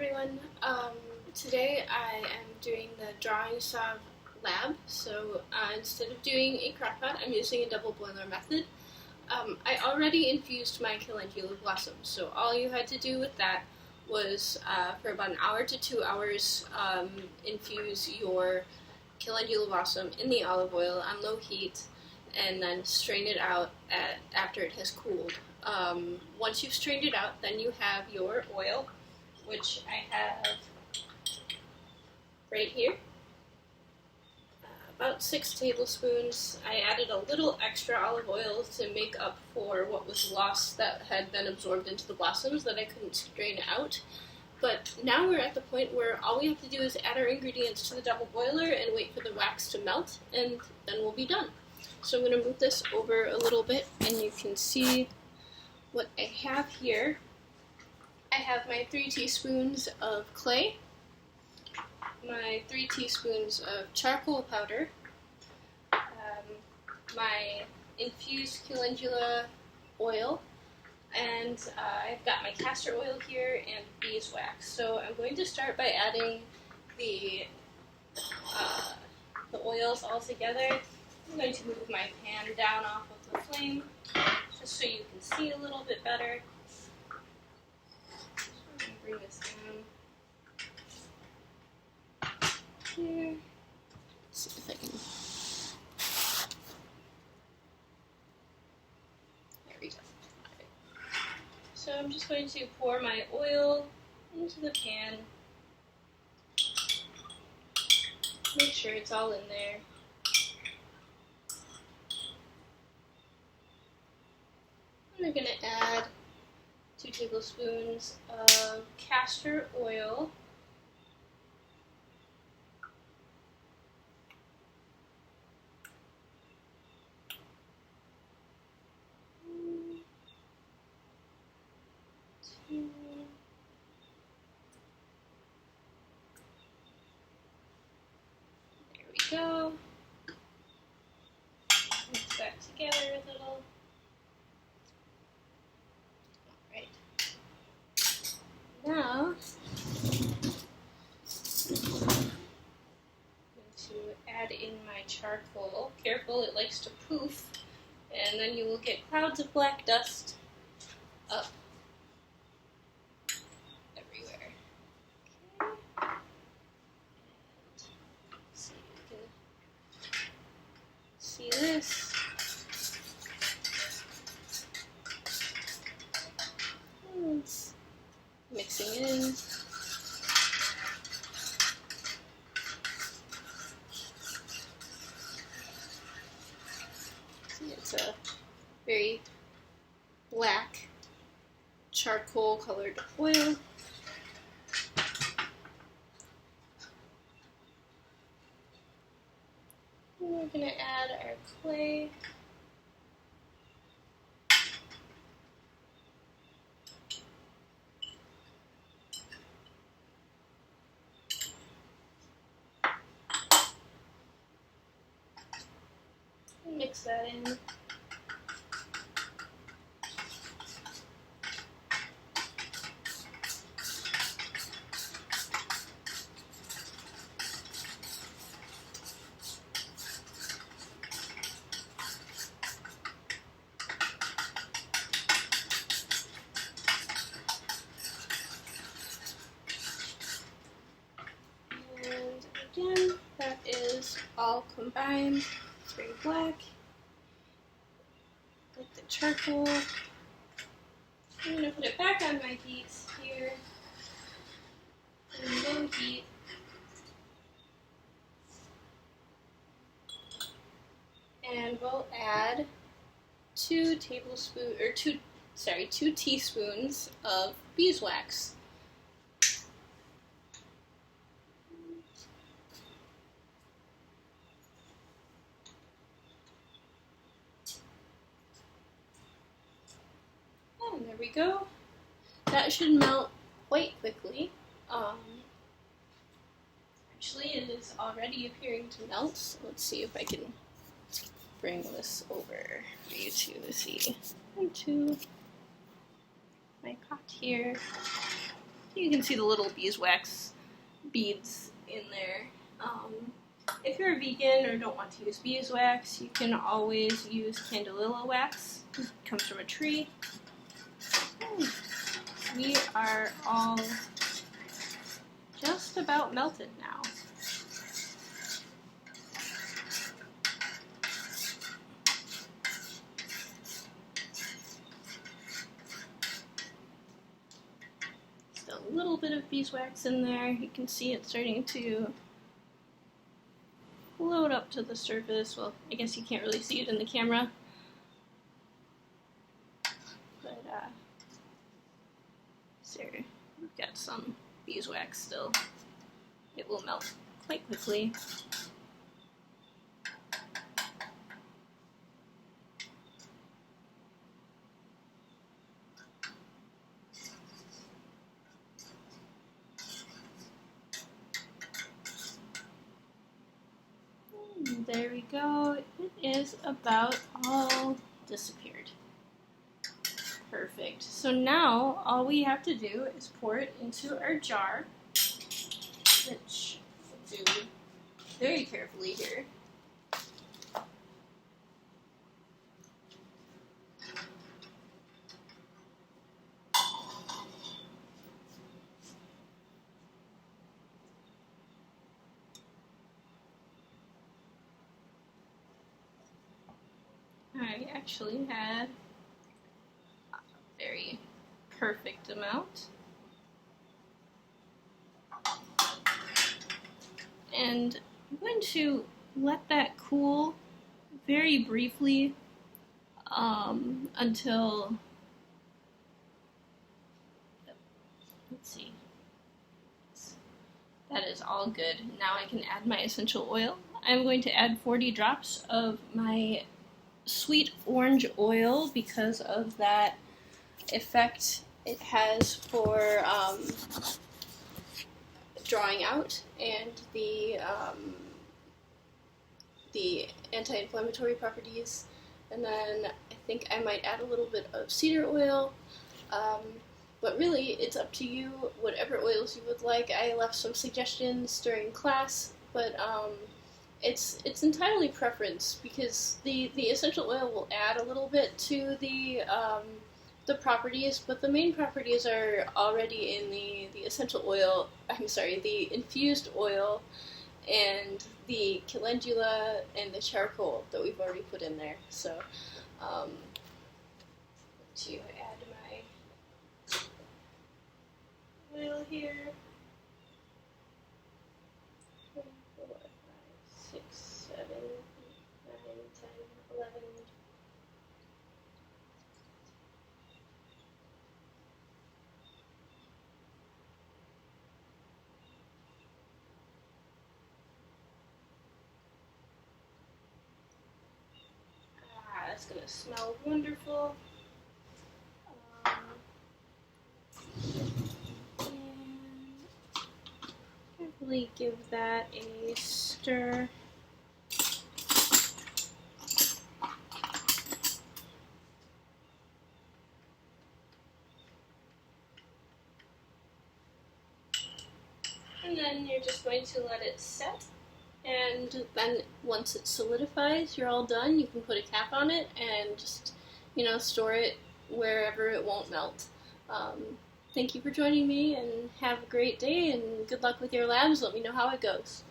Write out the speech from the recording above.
everyone. Today I am doing the drawing salve lab. So instead of doing a crock pot, I'm using a double boiler method. I already infused my calendula blossoms, so all you had to do with that was for about an hour to 2 hours infuse your calendula blossom in the olive oil on low heat and then strain it out after it has cooled. Once you've strained it out, then you have your oil, which I have right here. About 6 tablespoons. I added a little extra olive oil to make up for what was lost that had been absorbed into the blossoms that I couldn't strain out. But now we're at the point where all we have to do is add our ingredients to the double boiler and wait for the wax to melt, and then we'll be done. So I'm going to move this over a little bit, and you can see what I have here. I have my 3 teaspoons of clay, my 3 teaspoons of charcoal powder, my infused calendula oil, and I've got my castor oil here and beeswax. So I'm going to start by adding the oils all together. I'm going to move my pan down off of the flame just so you can see a little bit better. So I'm going to bring this down here. Let's see if I can. There we go. Right. So I'm just going to pour my oil into the pan. Make sure it's all in there. We're going to add 2 tablespoons of castor oil. There we go. Mix that together a little. Now, I'm going to add in my charcoal. Careful, it likes to poof, and then you will get clouds of black dust up everywhere. Okay. And see if you can see this. Mixing in. See, it's a very black charcoal colored oil. And we're going to add our clay. Mix that in. And again, that is all combined. It's very black. With the charcoal. I'm going to put it back on my heat here. And low heat. And we'll add 2 teaspoons of beeswax. And there we go. That should melt quite quickly. Actually, it is already appearing to melt. So let's see if I can bring this over for you to see into my pot here. You can see the little beeswax beads in there. If you're a vegan or don't want to use beeswax, you can always use candelilla wax. It comes from a tree. We are all just about melted now. Still a little bit of beeswax in there. You can see it starting to float up to the surface. Well, I guess you can't really see it in the camera. But, so we've got some beeswax still. It will melt quite quickly. There we go. It is about all disappeared. Perfect. So now all we have to do is pour it into our jar, which we'll do very carefully here. I actually had a very perfect amount. And I'm going to let that cool very briefly until, let's see, that is all good. Now I can add my essential oil. I'm going to add 40 drops of my sweet orange oil because of that effect it has for drawing out, and the anti-inflammatory properties. And then I think I might add a little bit of cedar oil, but really it's up to you, whatever oils you would like. I left some suggestions during class, but it's entirely preference, because the essential oil will add a little bit to the properties, but the main properties are already in the essential oil, the infused oil and the calendula and the charcoal that we've already put in there. So, to add my oil here. 4, 5, 6, 7, 8, 9, 10, 11. That's going to smell wonderful. And carefully give that a stir. And then you're just going to let it set. And then once it solidifies, you're all done. You can put a cap on it and just, store it wherever it won't melt. Thank you for joining me, and have a great day, and good luck with your labs. Let me know how it goes.